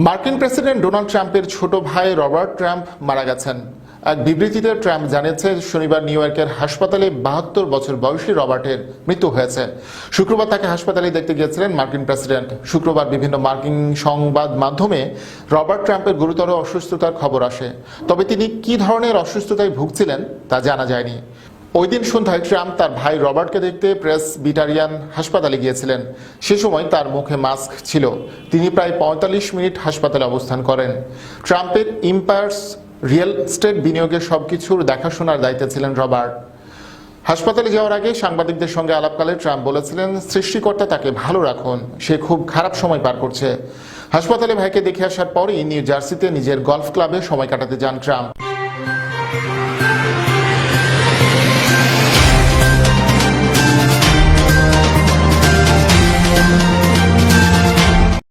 মার্কিন president Donald ট্রাম্পের ছোট ভাই রবার্ট ট্রাম্প মারা গেছেন। এক বিবৃতিতে ট্রাম্প জানিয়েছে শনিবার নিউ ইয়র্কের হাসপাতালে 72 বছর বয়সী রবার্টের মৃত্যু হয়েছে। শুক্রবার তাকে হাসপাতালে দেখতে গিয়েছিলেন মার্কিন প্রেসিডেন্ট। শুক্রবার বিভিন্ন মার্কিন সংবাদ মাধ্যমে রবার্ট ট্রাম্পের গুরুতর অসুস্থতার খবর আসে, তবে তিনি কী ধরনের অসুস্থতায় ভুগছিলেন তা জানা যায়নি। ওই দিন সন্ধ্যায় ট্রাম্প তার ভাই রবার্টকে দেখতে প্রেসবিটারিয়ান হাসপাতালে গিয়েছিলেন। সে সময় তার মুখে মাস্ক ছিল। তিনি প্রায় 45 মিনিট হাসপাতালে অবস্থান করেন। ট্রাম্পের ইম্পায়ার্স রিয়েল এস্টেট বিনিয়োগের সবকিছুর দেখাশোনার দায়িত্বে ছিলেন রবার্ট। হাসপাতালে যাওয়ার আগে সাংবাদিকদের সঙ্গে আলাপকালে ট্রাম্প বলেছিলেন, সৃষ্টিকর্তা তাকে ভালো রাখুন, সে খুব খারাপ সময় পার করছে। হাসপাতালে ভাইকে দেখে আসার পরই নিউ জার্সিতে নিজের গলফ ক্লাবে সময় কাটাতে যান ট্রাম্প।